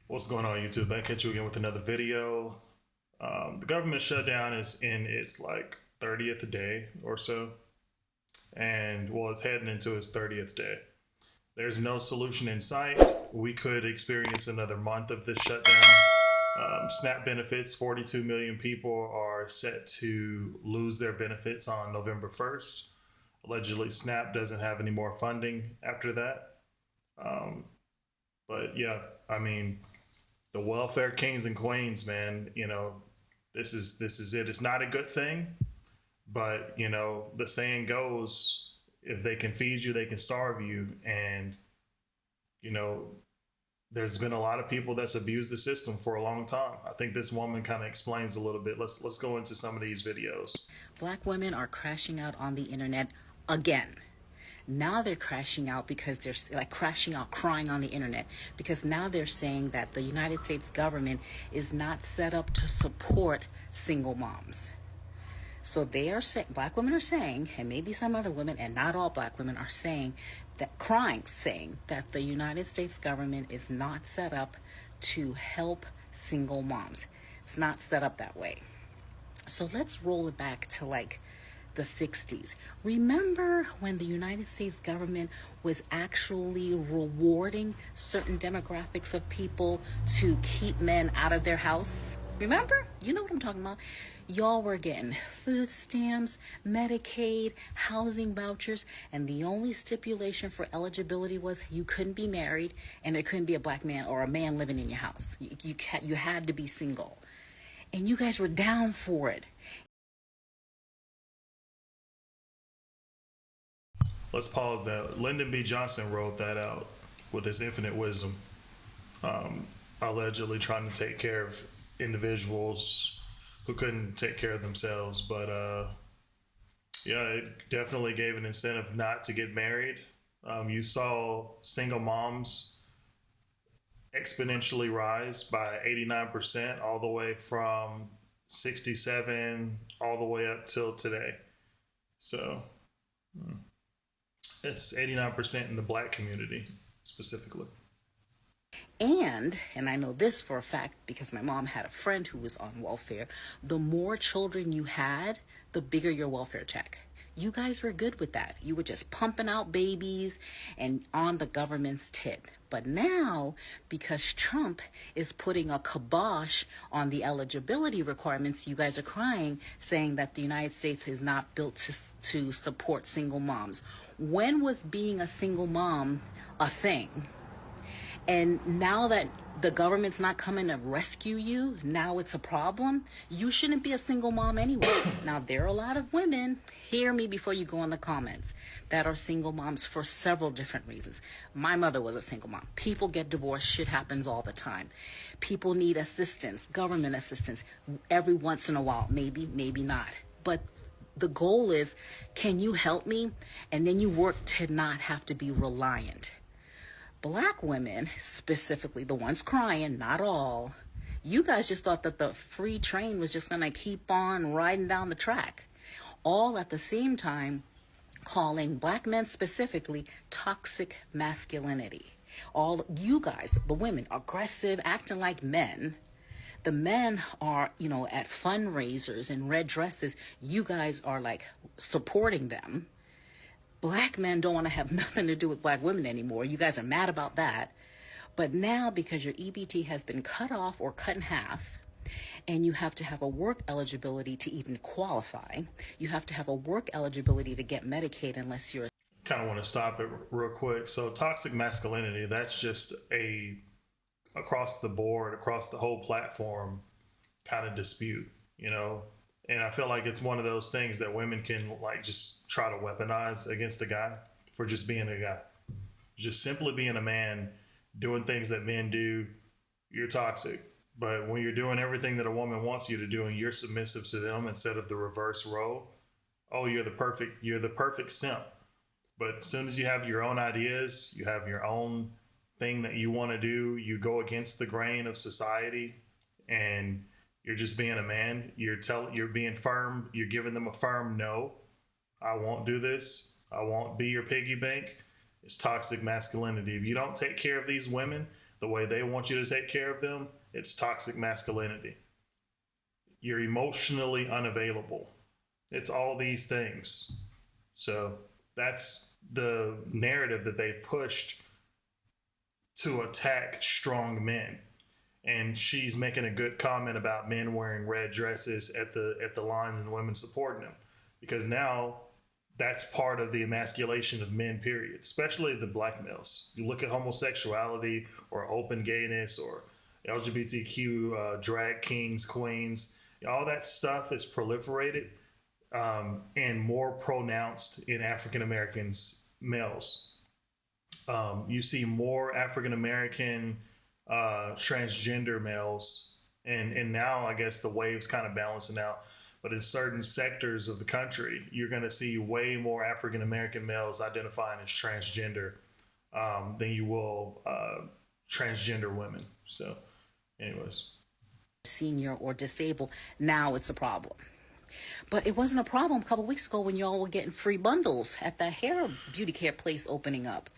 What's going on, YouTube? Back at you again with another video. The government shutdown is in its like 30th day or so, and well, it's heading into its 30th day. There's no solution in sight. We could experience another month of this shutdown. SNAP benefits, 42 million people are set to lose their benefits on November 1st. Allegedly, SNAP doesn't have any more funding after that. Um, but yeah, I mean, the welfare kings and queens, man. This is it. It's not a good thing, but the saying goes, if they can feed you, they can starve you, and you know, there's been a lot of people that's abused the system for a long time. I think this woman kind of explains a little bit. Let's go into some of these videos. Black women are crashing out on the internet again. Now they're crashing out because they're like crashing out, crying on the internet because now they're saying that the United States government is not set up to support single moms. So they are saying, black women are saying, and maybe some other women, and not all black women are saying that, crying, saying that the United States government is not set up to help single moms. It's not set up that way. So let's roll it back to like the 60s. Remember when the United States government was actually rewarding certain demographics of people to keep men out of their house? Remember? You know what I'm talking about. Y'all were getting food stamps, Medicaid, housing vouchers, and the only stipulation for eligibility was you couldn't be married and there couldn't be a black man or a man living in your house. You had to be single. And you guys were down for it. Let's pause that. Lyndon B. Johnson wrote that out with his infinite wisdom, allegedly trying to take care of individuals who couldn't take care of themselves. But yeah, it definitely gave an incentive not to get married. You saw single moms exponentially rise by 89%, all the way from 67 all the way up till today. So it's 89% in the black community specifically. And I know this for a fact because my mom had a friend who was on welfare. The more children you had, the bigger your welfare check. You guys were good with that. You were just pumping out babies and on the government's tit. But now, because Trump is putting a kibosh on the eligibility requirements, you guys are crying, saying that the United States is not built to support single moms. When was being a single mom a thing? And now that the government's not coming to rescue you, now it's a problem. You shouldn't be a single mom anyway. Now, there are a lot of women, hear me before you go in the comments, that are single moms for several different reasons. My mother was a single mom. People get divorced. Shit happens all the time. People need assistance, government assistance, every once in a while. Maybe, maybe not. But the goal is, can you help me? And then you work to not have to be reliant. Black women, specifically the ones crying, not all, you guys just thought that the free train was just going to keep on riding down the track. All at the same time calling black men specifically toxic masculinity. All you guys, the women, aggressive, acting like men. The men are, at fundraisers in red dresses. You guys are like supporting them. Black men don't want to have nothing to do with black women anymore. You guys are mad about that. But now, because your EBT has been cut off or cut in half, and you have to have a work eligibility to even qualify, you have to have a work eligibility to get Medicaid unless you're... Kind of want to stop it real quick. So toxic masculinity, that's just a across the board, across the whole platform kind of dispute, and I feel like it's one of those things that women can like just try to weaponize against a guy for just being a guy. Just simply being a man, doing things that men do, you're toxic. But when you're doing everything that a woman wants you to do and you're submissive to them instead of the reverse role, oh, you're the perfect simp. But as soon as you have your own ideas, you have your own thing that you want to do, you go against the grain of society, and you're just being a man. You're being firm. You're giving them a firm no. I won't do this. I won't be your piggy bank. It's toxic masculinity. If you don't take care of these women, the way they want you to take care of them, it's toxic masculinity. You're emotionally unavailable. It's all these things. So that's the narrative that they've pushed to attack strong men. And she's making a good comment about men wearing red dresses at the lines and women supporting them, because now that's part of the emasculation of men, period, especially the black males. You look at homosexuality or open gayness or LGBTQ drag kings, queens, all that stuff is proliferated and more pronounced in African Americans males. You see more African American transgender males, and now I guess the wave's kind of balancing out. But in certain sectors of the country, you're going to see way more African American males identifying as transgender than you will transgender women. So, anyways, senior or disabled, now it's a problem. But it wasn't a problem a couple weeks ago when y'all were getting free bundles at the hair beauty care place opening up.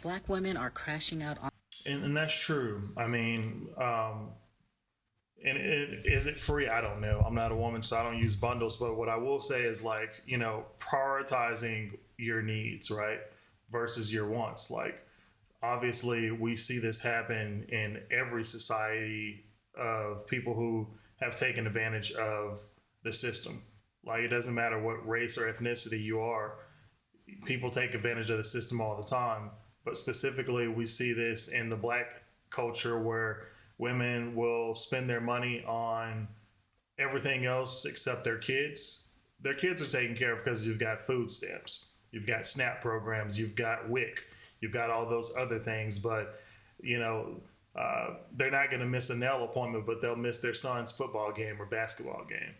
Black women are crashing out on. And that's true. I mean, is it free? I don't know. I'm not a woman, so I don't use bundles. But what I will say is, like, you know, prioritizing your needs, right, versus your wants. Like, obviously, we see this happen in every society of people who have taken advantage of the system. Like, it doesn't matter what race or ethnicity you are. People take advantage of the system all the time. But specifically, we see this in the black culture where women will spend their money on everything else except their kids. Their kids are taken care of because you've got food stamps, you've got SNAP programs, you've got WIC, you've got all those other things. But, you know, they're not going to miss a nail appointment, but they'll miss their son's football game or basketball game.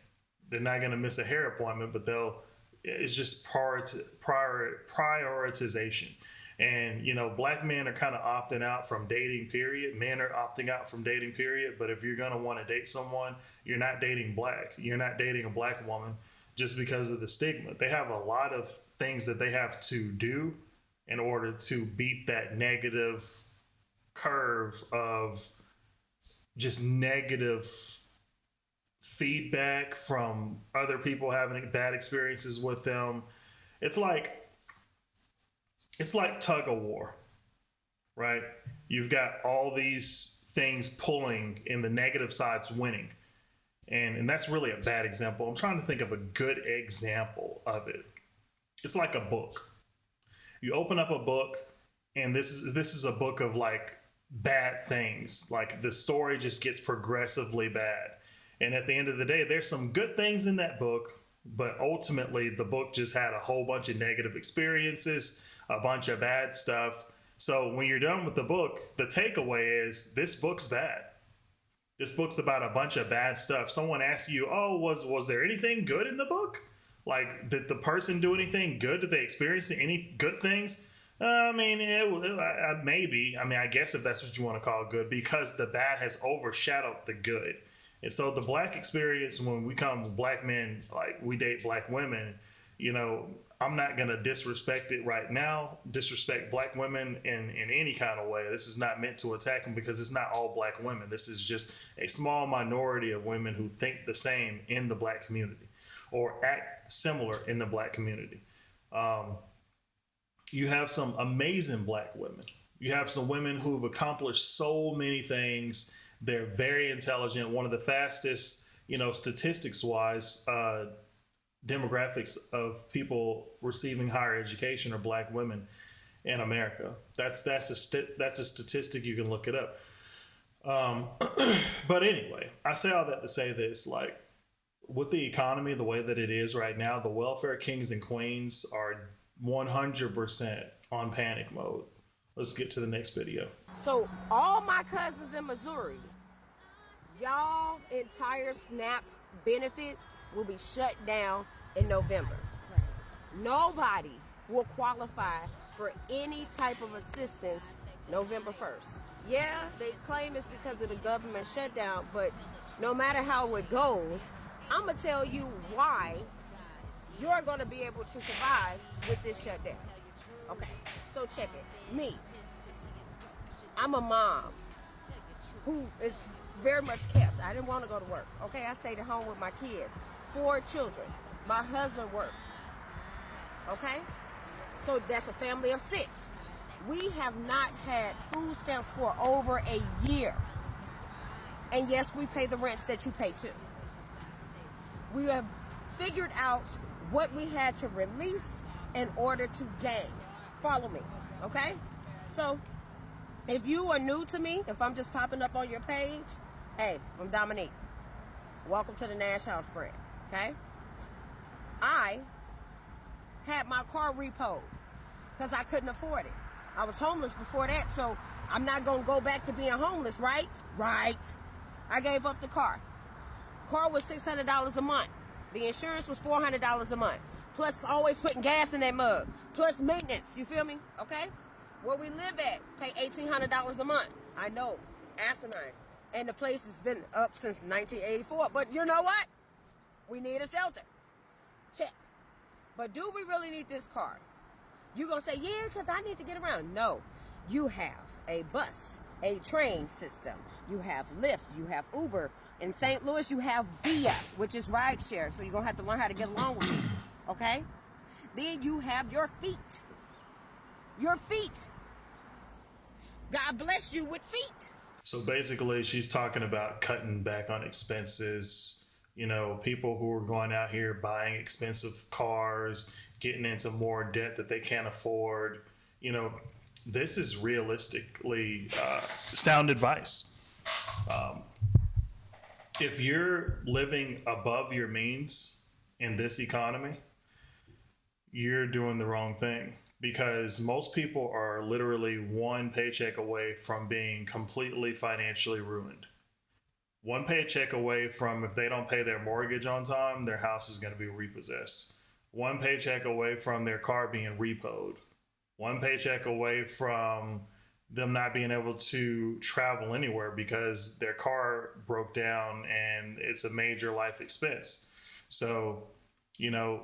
They're not going to miss a hair appointment, but it's just prioritization. And, you know, black men are kind of opting out from dating, period. Men are opting out from dating, period. But if you're going to want to date someone, you're not dating black. You're not dating a black woman just because of the stigma. They have a lot of things that they have to do in order to beat that negative curve of just negative feedback from other people having bad experiences with them. It's like tug of war, right? You've got all these things pulling and the negative side's winning. And that's really a bad example. I'm trying to think of a good example of it. It's like a book. You open up a book, and this is a book of like bad things. Like the story just gets progressively bad. And at the end of the day, there's some good things in that book, but ultimately the book just had a whole bunch of negative experiences, a bunch of bad stuff. So when you're done with the book, the takeaway is this book's bad. This book's about a bunch of bad stuff. Someone asks you, oh, was there anything good in the book? Like, did the person do anything good? Did they experience any good things? Maybe. I mean, I guess if that's what you want to call good, because the bad has overshadowed the good. And so the black experience, when we come black men, like we date black women, you know, I'm not going to disrespect it right now, disrespect black women in any kind of way. This is not meant to attack them because it's not all black women. This is just a small minority of women who think the same in the black community or act similar in the black community. You have some amazing black women. You have some women who've accomplished so many things. They're very intelligent. One of the fastest, you know, statistics wise, demographics of people receiving higher education are black women in America. That's a statistic. You can look it up. But anyway, I say all that to say this, like, with the economy the way that it is right now, the welfare kings and queens are 100% on panic mode. Let's get to the next video. So all my cousins in Missouri, y'all entire SNAP benefits will be shut down in November. Nobody will qualify for any type of assistance November 1st. Yeah, they claim it's because of the government shutdown, but no matter how it goes, I'm going to tell you why you're going to be able to survive with this shutdown. Okay, so check it. Me, I'm a mom. who is very much kept. I didn't want to go to work. Okay, I stayed at home with my kids. 4 children. My husband worked. Okay? So that's a family of 6. We have not had food stamps for over a year. And yes, we pay the rents that you pay too. We have figured out what we had to release in order to gain. Follow me, okay? So, if you are new to me, if I'm just popping up on your page, hey, I'm Dominique. Welcome to the Nash House brand, okay? I had my car repoed because I couldn't afford it. I was homeless before that, so I'm not going to go back to being homeless, right? Right. I gave up the car. Car was $600 a month. The insurance was $400 a month. Plus always putting gas in that mug. Plus maintenance, you feel me? Okay? Where we live at, pay $1,800 a month. I know, asinine. And the place has been up since 1984. But you know what? We need a shelter. Check. But do we really need this car? You gonna say, yeah, because I need to get around. No. You have a bus, a train system. You have Lyft. You have Uber. In St. Louis, you have Via, which is rideshare. So you're going to have to learn how to get along with me. Okay? Then you have your feet. Your feet. God bless you with feet. So basically, she's talking about cutting back on expenses. You know, people who are going out here buying expensive cars, getting into more debt that they can't afford. You know, this is realistically sound advice. If you're living above your means in this economy, you're doing the wrong thing, because most people are literally one paycheck away from being completely financially ruined. One paycheck away from, if they don't pay their mortgage on time, their house is going to be repossessed. One paycheck away from their car being repoed. One paycheck away from them not being able to travel anywhere because their car broke down and it's a major life expense. So, you know,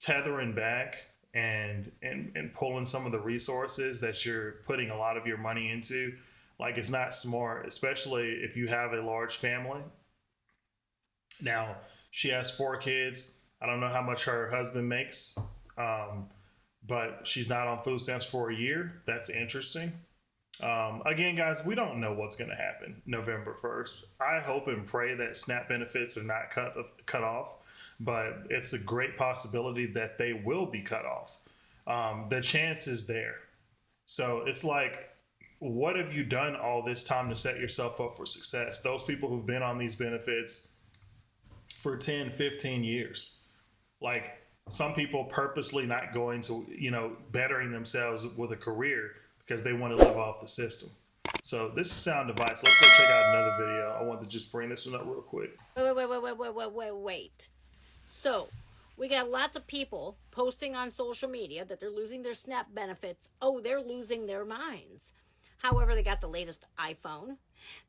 tethering back and pulling some of the resources that you're putting a lot of your money into, like, it's not smart, especially if you have a large family. Now, she has 4 kids. I don't know how much her husband makes, but she's not on food stamps for a year. That's interesting. Again, guys, we don't know what's going to happen November 1st. I hope and pray that SNAP benefits are not cut off, but it's a great possibility that they will be cut off. The chance is there. So it's like, what have you done all this time to set yourself up for success? Those people who've been on these benefits for 10, 15 years, like, some people purposely not going to, you know, bettering themselves with a career because they want to live off the system. So this is sound advice. Let's go check out another video. I want to just bring this one up real quick. Wait. So we got lots of people posting on social media that they're losing their SNAP benefits. Oh, they're losing their minds. However, they got the latest iPhone.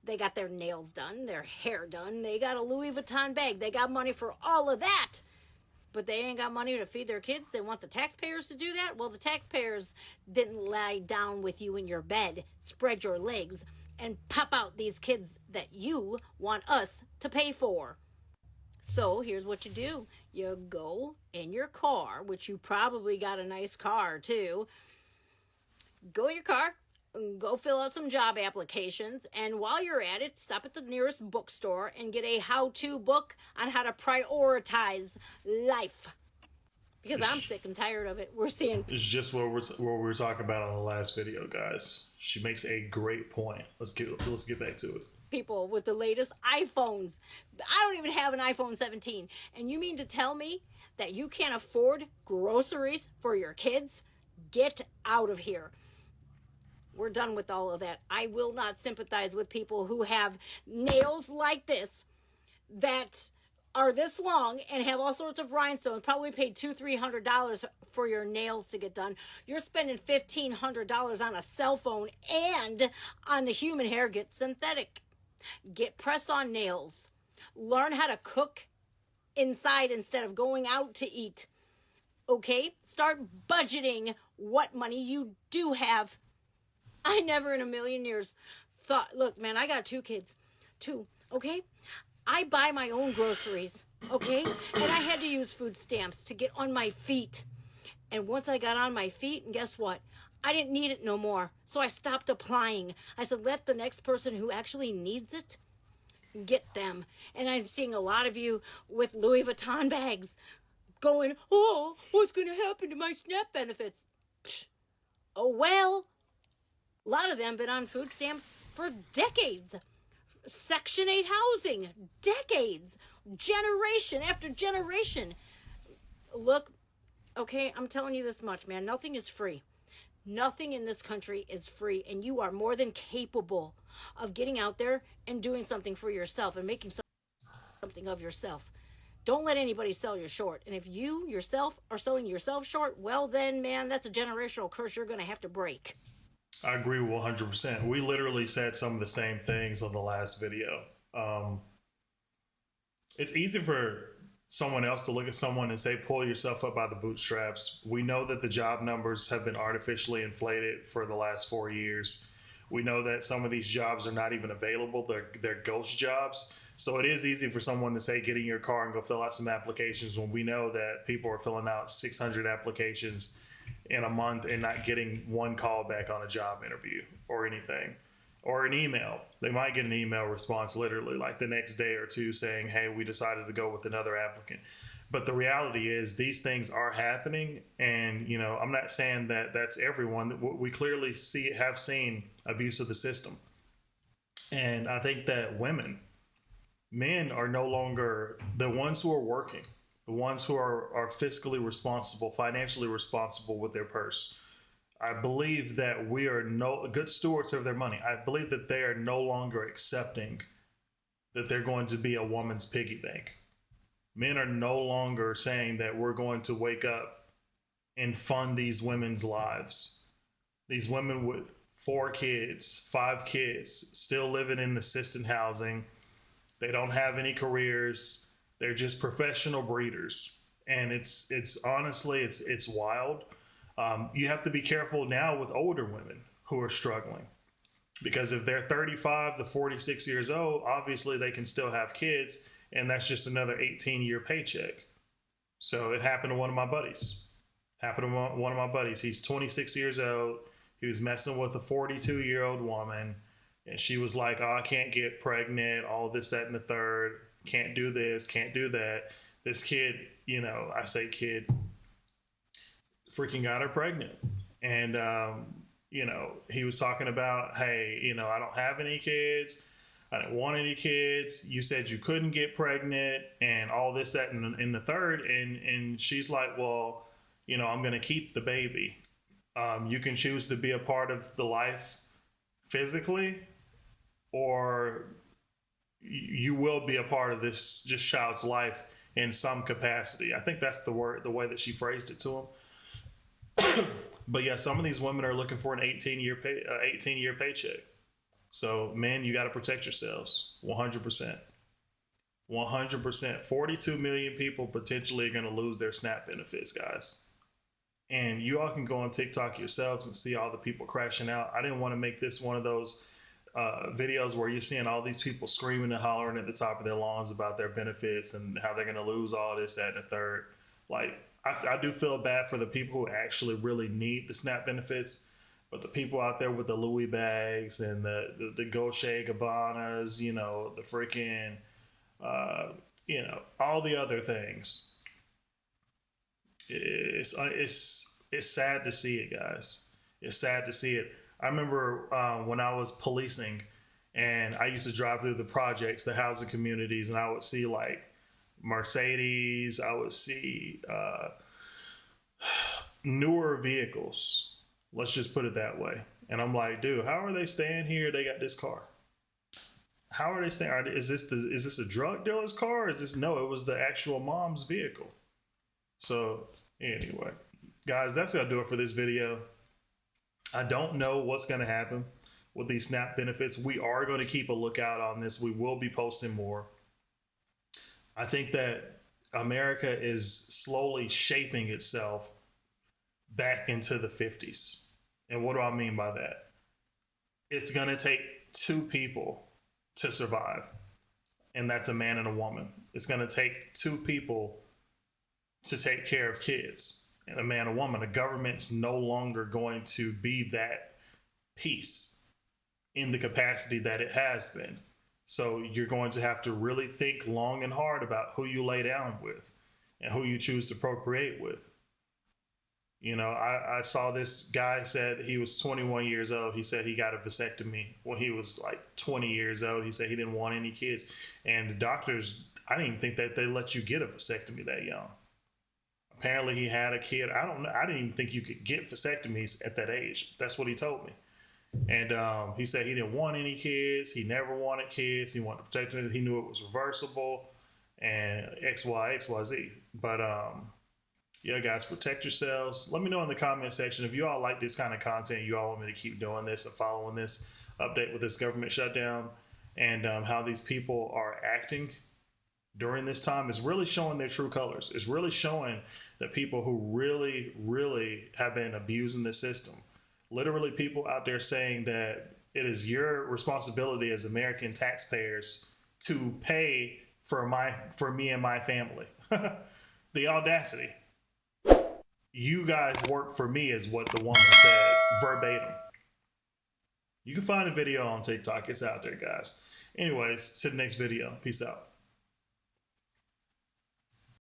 They got their nails done, their hair done. They got a Louis Vuitton bag. They got money for all of that. But they ain't got money to feed their kids. They want the taxpayers to do that? Well, the taxpayers didn't lie down with you in your bed, spread your legs, and pop out these kids that you want us to pay for. So here's what you do. You go in your car, which you probably got a nice car too. Go in your car, go fill out some job applications, and while you're at it, stop at the nearest bookstore and get a how-to book on how to prioritize life. Because I'm sick and tired of it. We're seeing... It's just what we were talking about on the last video, guys. She makes a great point. Let's get back to it. People with the latest iPhones. I don't even have an iPhone 17. And you mean to tell me that you can't afford groceries for your kids? Get out of here. We're done with all of that. I will not sympathize with people who have nails like this that are this long and have all sorts of rhinestones. Probably paid $200-300 for your nails to get done. You're spending $1,500 on a cell phone and on the human hair. Get synthetic. Get press-on nails. Learn how to cook inside instead of going out to eat. Okay? Start budgeting what money you do have. I never in a million years thought, look, man, I got 2 kids, too, okay? I buy my own groceries, okay? And I had to use food stamps to get on my feet. And once I got on my feet, and guess what? I didn't need it no more. So I stopped applying. I said, let the next person who actually needs it get them. And I'm seeing a lot of you with Louis Vuitton bags going, oh, what's going to happen to my SNAP benefits? Oh, well, a lot of them been on food stamps for decades. Section 8 housing, decades, generation after generation. Look, okay, I'm telling you this much, man. Nothing is free. Nothing in this country is free, and you are more than capable of getting out there and doing something for yourself and making something of yourself. Don't let anybody sell you short. And if you yourself are selling yourself short, well then, man, that's a generational curse you're going to have to break. I agree 100%. We literally said some of the same things on the last video. It's easy for someone else to look at someone and say, pull yourself up by the bootstraps. We know that the job numbers have been artificially inflated for the last 4 years. We know that some of these jobs are not even available. They're ghost jobs. So it is easy for someone to say, get in your car and go fill out some applications when we know that people are filling out 600 applications in a month and not getting one call back on a job interview or anything, or an email. They might get an email response literally like the next day or two saying, hey, we decided to go with another applicant. But the reality is these things are happening. And, you know, I'm not saying that that's everyone. We clearly have seen abuse of the system. And I think that men are no longer the ones who are working, the ones who are fiscally responsible, financially responsible with their purse. I believe that we are good stewards of their money. I believe that they are no longer accepting that they're going to be a woman's piggy bank. Men are no longer saying that we're going to wake up and fund these women's lives. These women with 4 kids, 5 kids, still living in assisted housing. They don't have any careers. They're just professional breeders. And it's honestly, it's wild. You have to be careful now with older women who are struggling, because if they're 35 to 46 years old, obviously they can still have kids, and that's just another 18-year paycheck. So it happened to one of my buddies. He's 26 years old. He was messing with a 42-year-old woman, and she was like, oh, I can't get pregnant, all this, that, and the third. Can't do this, can't do that. This kid, you know, I say kid, freaking got her pregnant. And, you know, he was talking about, hey, you know, I don't have any kids. I didn't want any kids. You said you couldn't get pregnant and all this, that, and in the third. And she's like, well, you know, I'm going to keep the baby. You can choose to be a part of the life physically, or you will be a part of this child's life in some capacity. I think that's the way that she phrased it to him. But yeah, some of these women are looking for an 18-year paycheck. So men, you got to protect yourselves 100%. 100%. 42 million people potentially are going to lose their SNAP benefits, guys. And you all can go on TikTok yourselves and see all the people crashing out. I didn't want to make this one of those videos where you're seeing all these people screaming and hollering at the top of their lungs about their benefits and how they're going to lose all this, that, and the third. Like, I do feel bad for the people who actually really need the SNAP benefits, but the people out there with the Louis bags and the Dolce Gabbanas, you know, the freaking, you know, all the other things. It's sad to see it, guys. It's sad to see it. I remember when I was policing and I used to drive through the projects, the housing communities, and I would see like Mercedes, I would see newer vehicles. Let's just put it that way. And I'm like, dude, how are they staying here? They got this car. How are they staying? Is this a drug dealer's car? Or is this? No, it was the actual mom's vehicle. So anyway, guys, that's gonna do it for this video. I don't know what's gonna happen with these SNAP benefits. We are going to keep a lookout on this. We will be posting more. I think that America is slowly shaping itself back into the 50s. And what do I mean by that? It's going to take two people to survive, and that's a man and a woman. It's going to take two people to take care of kids, and a man and a woman. The government's no longer going to be that piece in the capacity that it has been. So you're going to have to really think long and hard about who you lay down with and who you choose to procreate with. You know, I saw this guy said he was 21 years old. He said he got a vasectomy when he was like 20 years old. He said he didn't want any kids. And the doctors, I didn't even think that they let you get a vasectomy that young. Apparently he had a kid. I don't know. I didn't even think you could get vasectomies at that age. That's what he told me. And he said he didn't want any kids. He never wanted kids. He wanted to protect them. He knew it was reversible and XYZ. But yeah, guys, protect yourselves. Let me know in the comment section if you all like this kind of content. You all want me to keep doing this and following this update with this government shutdown and how these people are acting during this time is really showing their true colors. It's really showing that people who really, really have been abusing the system. Literally people out there saying that it is your responsibility as American taxpayers to pay for me and my family. The audacity. You guys work for me is what the woman said verbatim. You can find a video on TikTok. It's out there, guys. Anyways, to the next video. Peace out.